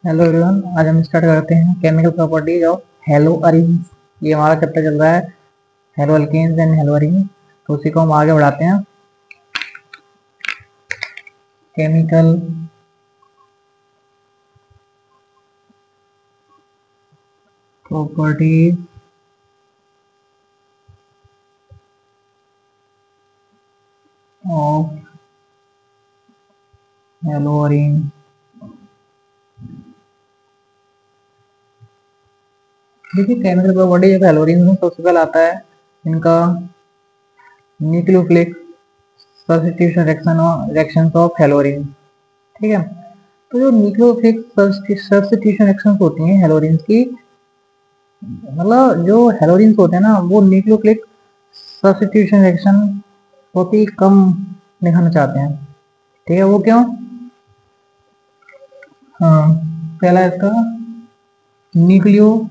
Hello everyone, आज हम start करते हैं chemical properties of halo arenes. ये हमारा चैप्टर चल रहा है halo alkanes and halo arenes. तो उसी को हम आगे बढ़ाते हैं। Chemical properties of halo arene. देखिए, chemical properties of halo arenes में सबसे पहले आता है इनका nucleophilic substitution reactions of halo arenes. ठीक है, तो जो न्यूक्लियोफिलिक सब्स्टिट्यूशन रिएक्शंस होती हैं हेलो अरीन्स की, मतलब जो हेलोजेंस होते हैं ना, वो न्यूक्लियोफिलिक सब्स्टिट्यूशन रिएक्शन बहुत ही कम दिखाना चाहते हैं। ठीक है, वो क्यों? हाँ, पहला इसका nucleo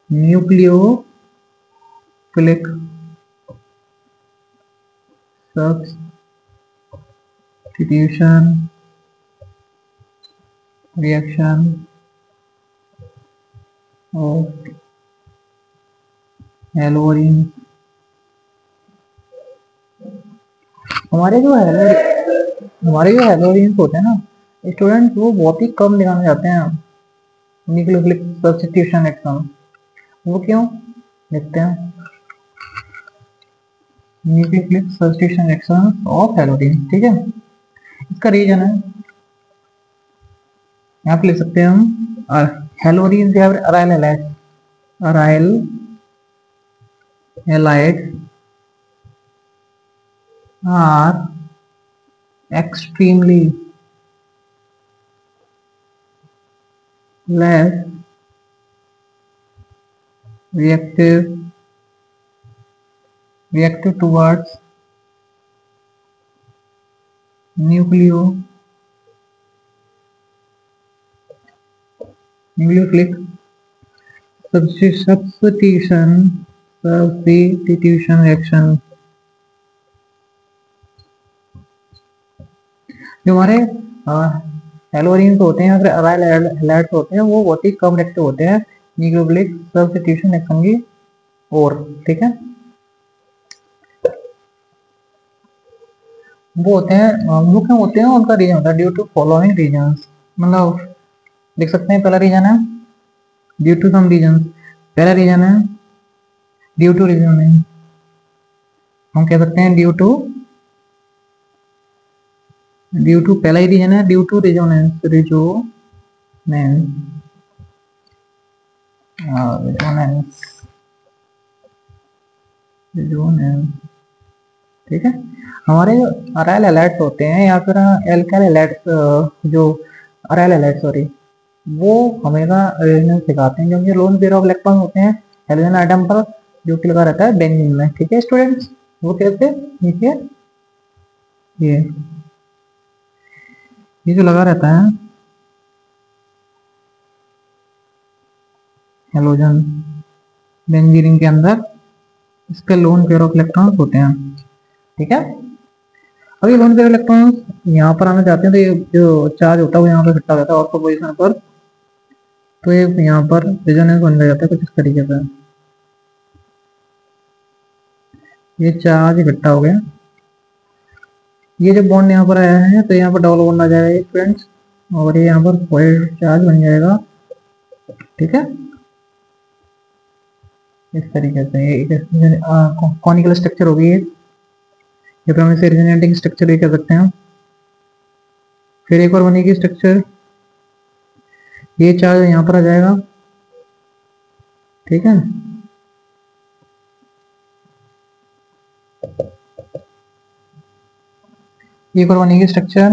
nucleophilic substitution reaction of halogens. हमारे जो हेलोजेंस होते हैं ना स्टूडेंट, वो बहुत ही कम दिखाना चाहते हैं न्यूक्लियोफिलिक सब्स्टिट्यूशन रिएक्शन। वो क्यों? देखते हैं। Nucleophilic substitution reaction of halogens, ठीक है। इसका रीजन है, यहाँ पे लिख सकते हैं हम हेलोजेंस या aryl halides. Aryl halides are extremely less reactive towards nucleophilic substitution reaction। जो हमारे हेलोजेंस होते हैं या फिर अराइल हैलाइड्स होते हैं, वो बहुत ही कम रिएक्टिव होते हैं न्यूक्लियोफिलिक सब्स्टिट्यूशन रिएक्शन की ओर। ठीक है, वो होते हैं, वो क्यों होते हैं, उनका रीजन होता है ड्यू टू फॉलोइंग रीजंस। मतलब लिख सकते हैं, पहला रीजन है ड्यू टू सम रीजंस। पहला रीजन है ड्यू टू रीजन है, हम कह सकते हैं ड्यू टू पहला ही रीजन है ड्यू टू रिजोनेंस। रिजोनेंस, ठीक है। हमारे अराइल हैलाइड्स होते हैं या फिर एल्काइल हैलाइड्स, जो अराइल हैलाइड्स सॉरी, वो हमेशा रेजोनेंस दिखाते हैं क्योंकि लोन पेयर ऑफ इलेक्ट्रॉन होते हैं हेलोजन आइटम पर, जो कि लगा रहता है बेंजीन में। ठीक है स्टूडेंट्स, वो कैसे? नीचे ये जो लगा रहता है हेलोजन बेंजीन के अंदर, इसके लोन पेयर ऑफ इलेक्ट्रॉन्स होते हैं। ठीक है, अब ये लोन पेयर इलेक्ट्रॉन्स यहाँ पर आना चाहते हैं, तो ये जो चार्ज होता है वो यहाँ पर इकट्ठा हो जाता है ऑर्थो पोजीशन पर, तो ये यहाँ पर रेजोनेंस बन जाता है कुछ इस तरीके से। ये चार्ज इकट्ठा हो गया, ये जब बॉन्ड यहाँ पर आया है तो यहाँ पर डबल बॉन्ड आ जाएगा फ्रेंड्स, और ये यहाँ पर पॉइंट चार्ज बन जाएगा। ठीक है, इस तरीके से कॉनिकल स्ट्रक्चर होगी ये, या फिर हम इसे रेजोनेटिंग स्ट्रक्चर भी कह सकते हैं। फिर एक और बनेगी स्ट्रक्चर, ये चार्ज यहाँ पर आ जाएगा। ठीक है, एक और बनेगी स्ट्रक्चर,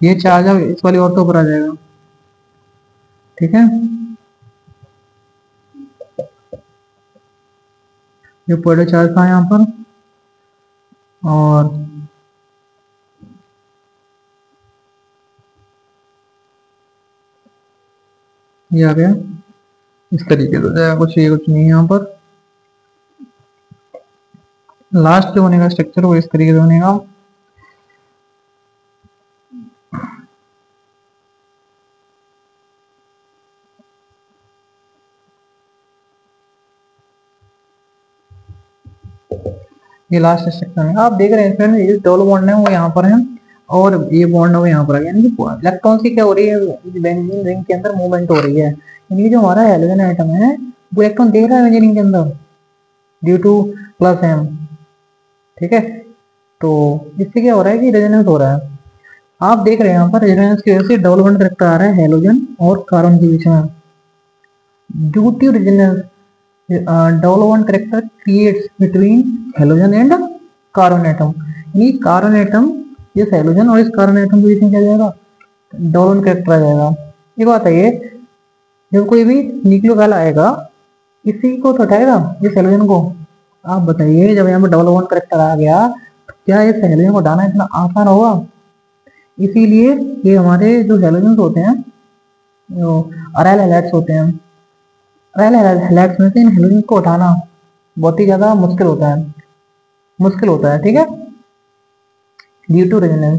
ये चार्ज अब इस वाली और तो ऊपर आ जाएगा। ठीक है, ये पॉइंट चार्ज था यहाँ पर, और ये आ गया इस तरीके से जाएगा, कुछ ये कुछ नहीं है यहाँ पर। लास्ट जो बनेगा स्ट्रक्चर वो इस तरीके से बनेगा। ये लास्ट स्ट्रक्चर है, आप देख रहे हैं फ्रेंड, ये डबल बॉन्ड है वो यहाँ पर है और ये बॉन्ड है वो यहाँ पर है, यानी कि इलेक्ट्रॉन की क्या हो रही है, बेंजीन रिंग के अंदर मूवमेंट हो रही है, यानी कि जो हमारा हेलोजन एटम है वो इलेक्ट्रॉन दे रहा है बेंजीन रिंग के अंदर ड्यू टू प्लस एम। ठीक है, तो इससे क्या हो रहा है कि रेजोनेंस हो रहा है। आप देख रहे हैं यहाँ पर रेजोनेंस की वजह से डबल बॉन्ड करैक्टर आ रहा है हेलोजन और कार्बन के बीच में। Due to resonance double bond character creates between halogen and carbon atom, यानी कार्बन एटम इस हेलोजन और इस कार्बन एटम के बीच में क्या जाएगा, डबल बॉन्ड करैक्टर आ जाएगा। एक बात है, ये जब कोई भी न्यूक्लियोफाइल आएगा इसी को तो उठाएगा, इस हेलोजन को। आप बताइए जब यहाँ पर डबल बॉन्ड करैक्टर आ गया तो क्या इस हेलोजन को हटाना इतना आसान होगा? इसीलिए ये हमारे जो हेलोजन होते हैं, जो अराइल हैलाइड्स होते हैं, अराइल हैलाइड्स में से इन हेलोजन को उठाना बहुत ही ज्यादा मुश्किल होता है। ठीक है, due to resonance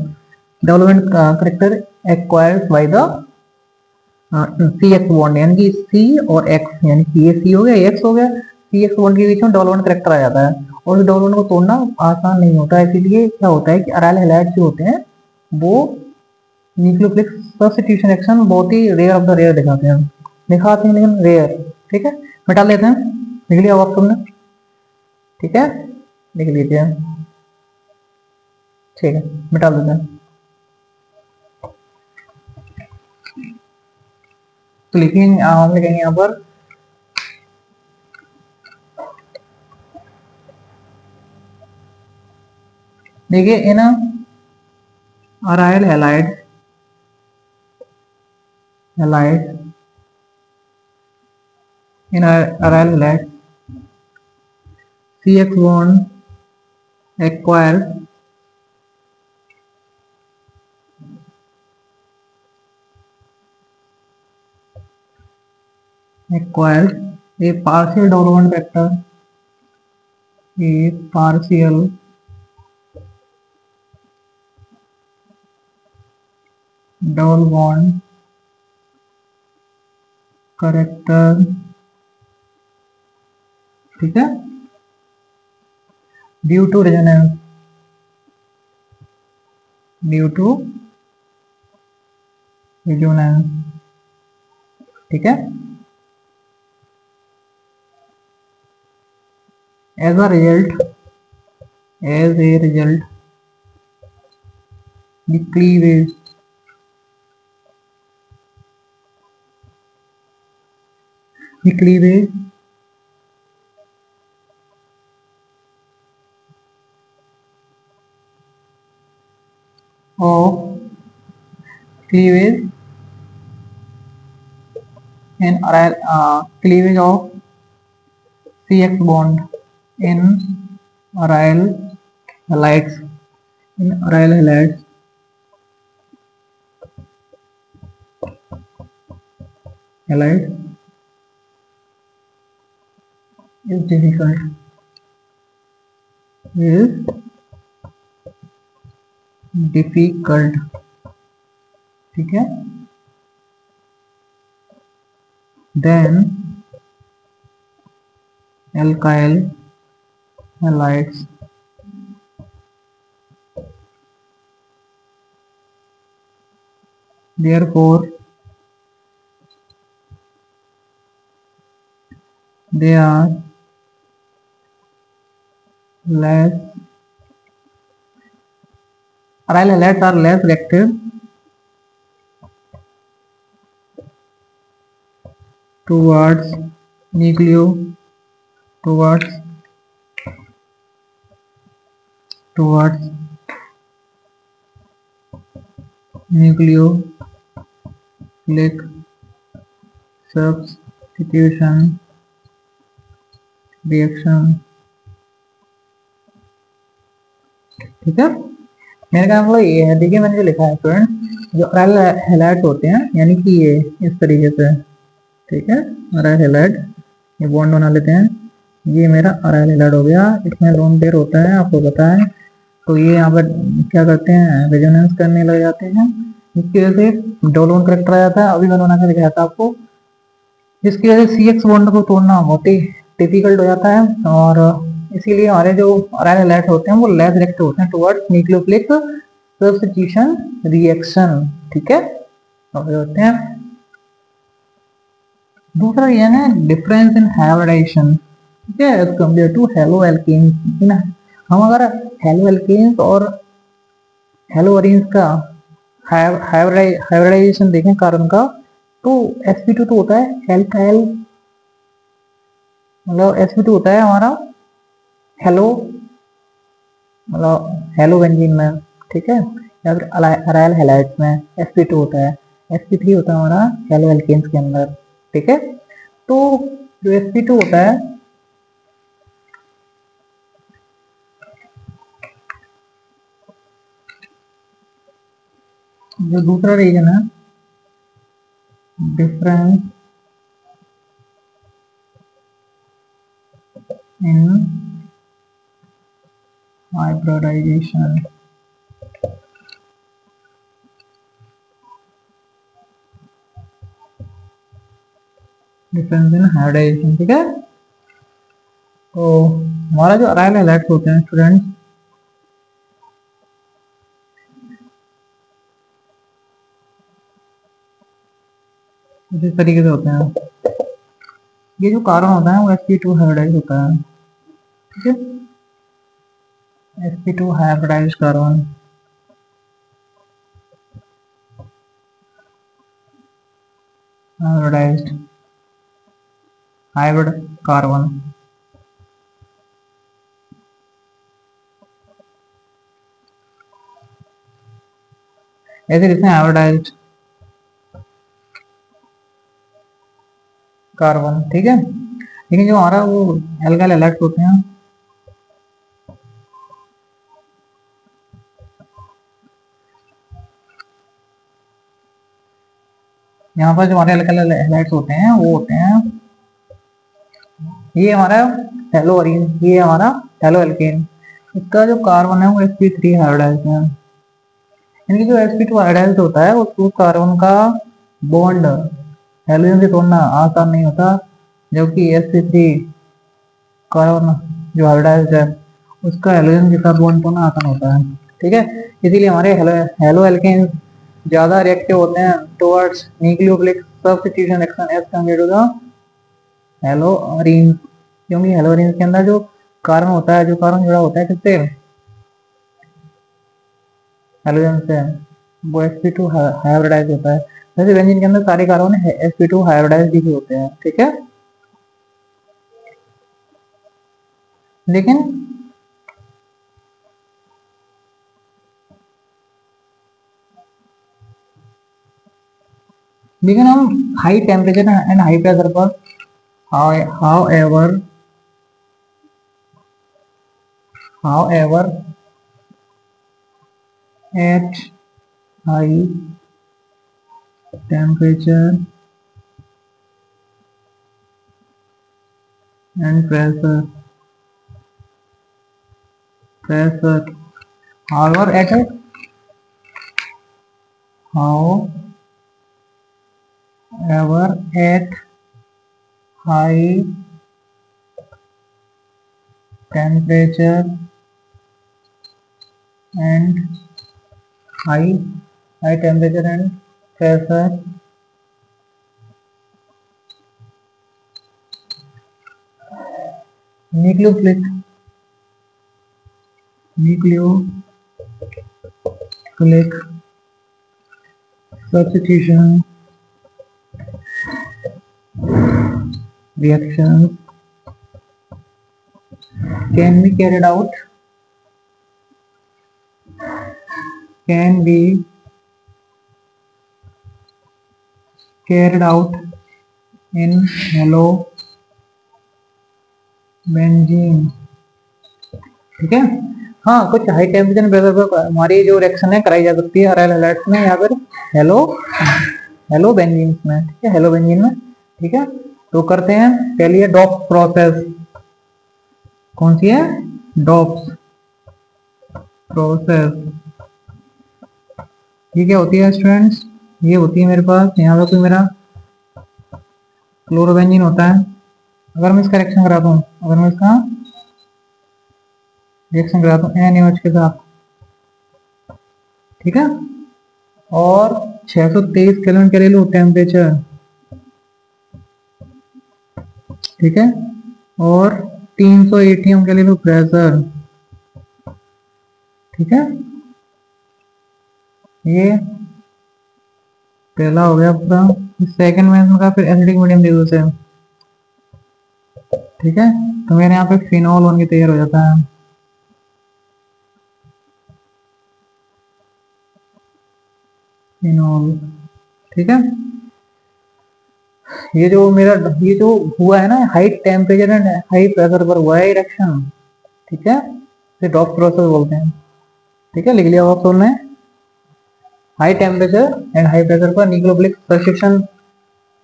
development character acquired by the C X bond, यानी कि सी और एक्स, यानी कि ये सी हो गया, एक्स हो गया, सी एक्स बॉन्ड के बीच में डेवलपमेंट करैक्टर आ जाता है और इस डेवलपमेंट को तोड़ना आसान नहीं होता है। इसीलिए क्या होता है कि अराइल हैलाइड्स जो होते हैं वो न्यूक्लियोफिलिक सब्स्टिट्यूशन एक्शन बहुत ही रेयर ऑफ द रेयर दिखाते हैं लेकिन रेयर। ठीक है, मिटा लेते हैं, लिख लिया आप सबने? ठीक है, लिख लीजिए। ठीक है, मिटा देते हैं। तो लिखेंगे, हम लिखेंगे यहाँ पर देखिए in aryl halide in aryl halide CX bond acquires a partial development vector, a partial double bond character। ठीक है, ड्यू टू रेजोनेंस ठीक है, as a result the cleavage of cleavage of CX bond in aryl halides is difficult ठीक है, then alkyl halides therefore they are less aryl halides are less reactive towards nucleophilic substitution reaction। ठीक है, मेरे का मतलब ये है, देखिए मैंने जो लिखा है स्टूडेंट, जो अराइल हैलाइड्स होते हैं यानी कि ये इस तरीके से, ठीक है, अराइल हैलाइड ये बॉन्ड बना लेते हैं ये मेरा अराइल हैलाइड हो गया, इसमें लोन पेयर होता है, आपको पता है। तो ये यहाँ पर क्या करते हैं, रेजोनेंस करने लग जाते हैं, जिसकी वजह से डोलोन करेक्टर आ जाता है। अभी मैंने बना के दिखाया था आपको, जिसकी वजह से CX बॉन्ड को तोड़ना बहुत ही डिफिकल्ट हो जाता है, और इसीलिए हमारे जो अराइल हैलाइड्स होते हैं वो लेस रिएक्टिव होते हैं टुवर्ड्स न्यूक्लियोफिलिक सब्स्टिट्यूशन रिएक्शन। ठीक है, होते हैं। दूसरा ये है डिफरेंस इन हाइब्रिडाइजेशन, ठीक है, as compare to halo alkanes. हम अगर हेलो एल्केन्स और हेलो अरीन्स का हाइब्रिडाइजेशन देखें कार्बन का, तो sp2 तो होता है एल्काइल, मतलब sp2 होता है हमारा हेलो, मतलब हेलो बेंजीन में, ठीक है, या फिर अराइल हैलाइड्स में sp2 होता है, sp3 होता है हमारा हेलो एल्केन्स के अंदर। ठीक है, तो जो sp2 होता है, जो दूसरा रीजन है difference in hybridization, difference in hybridization. ठीक है, तो हमारा जो अराइल हैलाइड्स होते हैं स्टूडेंट्स, इस तरीके से होते हैं। ये जो कार्बन होता है वो sp2 हाइब्रिडाइज होता है। ठीक है, sp2 hybridize carbon, hybridized hybrid carbon, ऐसे लिखते हैं हाइब्रिडाइज्ड कार्बन। ठीक है, लेकिन जो हमारा वो एल्काइल हैलाइड्स होते हैं, यहाँ पर जो हमारे एल्काइल हैलाइड्स होते हैं वो होते हैं, ये हमारा हेलो अरीन, ये हमारा हेलो एल्केन, इसका जो कार्बन है वो sp3 हाइब्रिडाइज्ड है। यानी कि जो sp2 हाइब्रिडाइज्ड होता है उस कार्बन का बॉन्ड हेलोजन से तोड़ना आसान नहीं होता, जबकि sp3 कार्बन जो हाइब्रिडाइज्ड है उसका हेलोजन के साथ बॉन्ड तोड़ना आसान होता है। ठीक है, इसीलिए हमारे हेलो एल्केन ज्यादा रिएक्टिव होते हैं towards nucleophilic substitution reaction as compare to the halo arene, क्योंकि हेलो अरीन के अंदर जो कार्बन होता है, जो कार्बन जुड़ा होता है किससे, हेलोजन से, वो sp2 हाइब्रिडाइज होता है। वैसे बेंजीन के अंदर सारे कार्बन sp2 हाइब्रिडाइज भी होते हैं। ठीक है, लेकिन हम high temperature and high pressure पर however at high temperature and pressure however at high temperature and high temperature and pressure nucleophilic substitution reactions can be carried out in hello benzene. ठीक है, हाँ, कुछ हाई टेम्परेचर प्रेशर पर हमारी जो reaction है कराई जा सकती है अराइल हैलाइड्स में या फिर हेलो बेंजीन में। ठीक है, हेलो बेंजीन में। ठीक है, तो करते हैं, चलिए डॉप्स प्रोसेस। कौन सी है? डॉप्स प्रोसेस। ये क्या होती है स्टूडेंट्स? ये होती है मेरे पास यहाँ पे कोई मेरा क्लोरोबेंजीन होता है। अगर मैं इसका रिएक्शन कराता हूँ, अगर मैं इसका रिएक्शन कराता हूँ NaOH के साथ, ठीक है, और 623 केल्विन के ले लो टेम्परेचर, ठीक है, और 300 एटीएम के ले लो प्रेशर, ठीक है। ये पहला हो गया पूरा। सेकंड में इसमें का फिर एसिडिक मीडियम दे दो उसे, ठीक है, तो मेरे यहाँ पे फिनॉल बन के तैयार हो जाता है। फिनॉल, ठीक है। ये जो हुआ है ना, high temperature and high pressure पर हुआ है रिएक्शन, ठीक है, इसे डॉप्स प्रोसेस बोलते हैं, ठीक है, लिख लिया होगा आपने। High temperature and high pressure पर न्यूक्लियोफिलिक सब्स्टिट्यूशन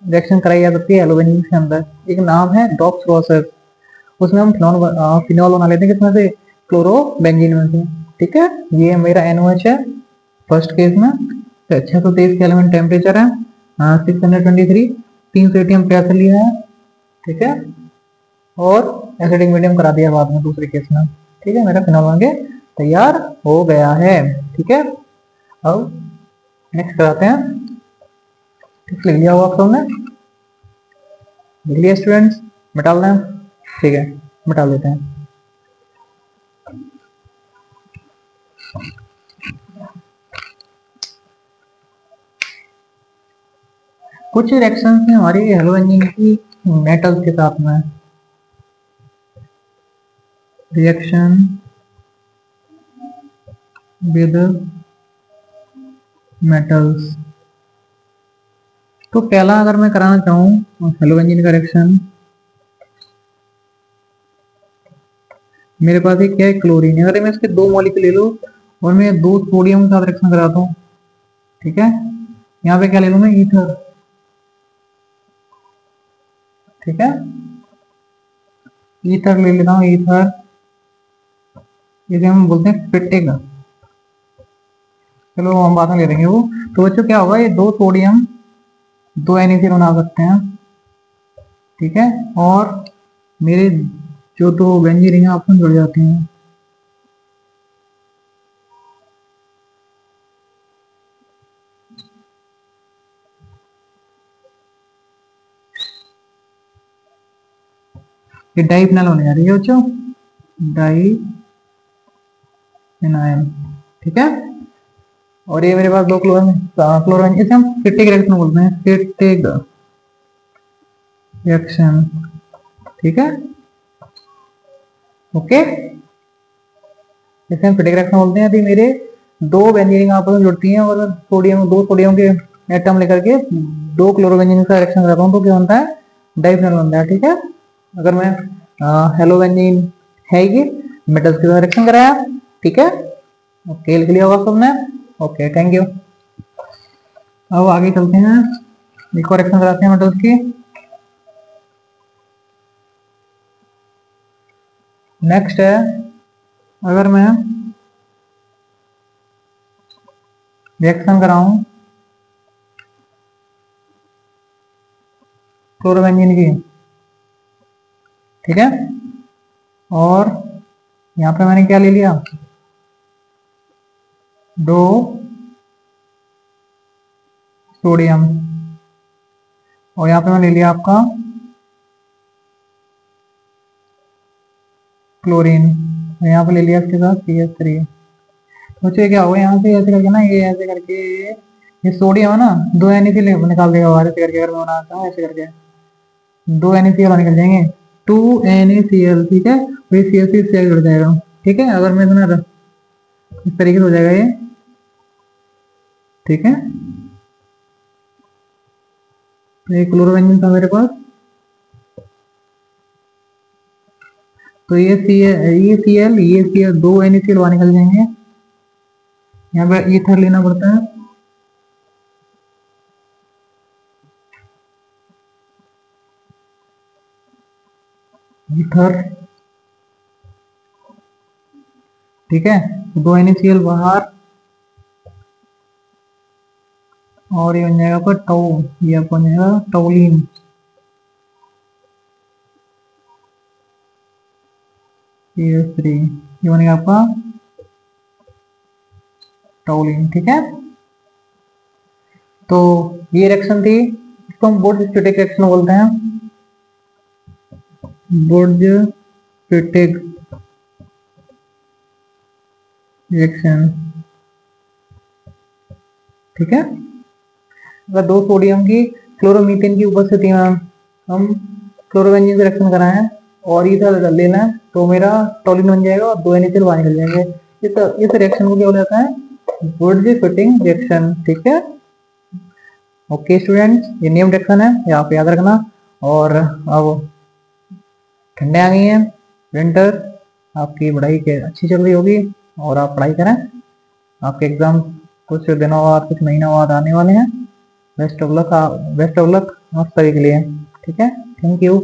रिएक्शन कराई जा सकती है एल्यूमिनियम के अंदर। एक नाम है डॉप्स प्रोसेस। उसमें हम फिनॉल बना लेते हैं किसमें से? क्लोरोबेंजीन में से, ठीक है। ये मेरा NOH है फर्स्ट केस में, 623 केल्विन टेम्परेचर है, 623, 300 एटीएम प्रेशर लिया है, ठीक है, और एसिडिक मीडियम करा दिया बाद में दूसरे केस में, ठीक है। मेरा फिनॉल बन के तैयार हो गया है, ठीक है। अब नेक्स्ट कराते हैं। लिख लिया होगा आप सबने? लिख लिया स्टूडेंट्स? मिटा दें? ठीक है, मिटा देते हैं। कुछ रिएक्शंस में हमारी हेलोजन की मेटल्स के साथ में रिएक्शन विद मेटल्स। तो पहला अगर मैं कराना चाहूँ हेलोजन का रिएक्शन, मेरे पास एक क्या है? क्लोरीन है। अगर मैं इसके दो मॉलिक्यूल ले लूँ और मैं दो सोडियम के साथ रिएक्शन कराता हूँ, ठीक है, यहाँ पे क्या ले लूँ मैं? ईथर, ठीक है, ईथर ले लेता हूँ, ईथर, इसे हम बोलते हैं फिटिक। चलो हम बाद में ले लेंगे वो। तो बच्चों क्या होगा? ये दो सोडियम दो NaCl बना सकते हैं, ठीक है, और मेरे जो दो बेंजीन रिंग आपस में जुड़ जाती हैं, ये डाइफिनाइल होने जा रही है बच्चों, डाइफिनाइल, ठीक है। और ये मेरे पास दो क्लोरीन, इसे हम फिटिक रिएक्शन बोलते हैं, फिटिक रिएक्शन, ठीक है, ओके। इसे हम फिटिक रिएक्शन बोलते हैं। यदि मेरे दो बेंजीन आपस में जुड़ती हैं और दो सोडियम के एटम लेकर के दो क्लोरोबेंजीन का रिएक्शन करता हूँ, तो क्या बनता है? डाइफिनाइल बनता है, ठीक है। अगर मैं हेलोबेंजीन है ये मेटल्स के साथ रिएक्शन कराया, ठीक है, ओके, लिख लिया होगा सबने, ओके, थैंक यू। अब आगे चलते हैं, एक और रिएक्शन कराते हैं मेटल्स की। नेक्स्ट है, अगर मैं रिएक्शन कराऊं क्लोरोबेंजीन की, ठीक है, और यहाँ पे मैंने क्या ले लिया? दो सोडियम, और यहाँ पे मैंने ले लिया आपका क्लोरीन, और यहाँ पे ले लिया इसके साथ CH3। सोचिए क्या होगा यहाँ से? ऐसे करके ना, ये ऐसे करके, ये सोडियम है ना, दो NaCl निकाल देगा बाहर ऐसे करके। अगर मैं बनाता हूँ ऐसे करके, दो NaCl निकल जाएंगे, 2NaCl, ठीक है, फिर CH3 जुड़ जाएगा, ठीक है। अगर मैं इस तरीके से हो जाएगा ये, ठीक है। तो ये क्लोरोबेंजीन था मेरे पास, तो ये Cl, ये Cl, दो NaCl बाहर निकल जाएंगे। यहाँ पे ईथर लेना पड़ता है, ईथर, ठीक है, 2 NaCl बाहर, और ये बन जाएगा आपका टो, ये आपका बन जाएगा टोलिन, CH3, ये बनेगा आपका टोलिन। ठीक है, तो ये रिएक्शन थी, इसको हम बोर्ड स्टैटिक रिएक्शन बोलते हैं, बोर्ड स्टैटिक रिएक्शन। ठीक है, अगर 2 सोडियम की क्लोरोमीथेन की उपस्थिति में हम क्लोरोबेंजीन से रिएक्शन कराएं और इथर लेना है तो मेरा टोलिन बन जाएगा और 2 NaCl बाहर निकल जाएंगे। इस रिएक्शन को क्या बोला जाता है, वुडजी-फिटिंग रिएक्शन। ठीक है, ओके स्टूडेंट्स, ये नेम रिएक्शन है, ये आप याद रखना। और अब ठंडे आ गई हैं, विंटर, आपकी पढ़ाई अच्छी चल रही होगी और आप पढ़ाई करें, आपके एग्जाम कुछ दिनों बाद, कुछ महीनों बाद आने वाले हैं। Best of luck, best of luck आप सभी के लिए। ठीक है, थैंक यू।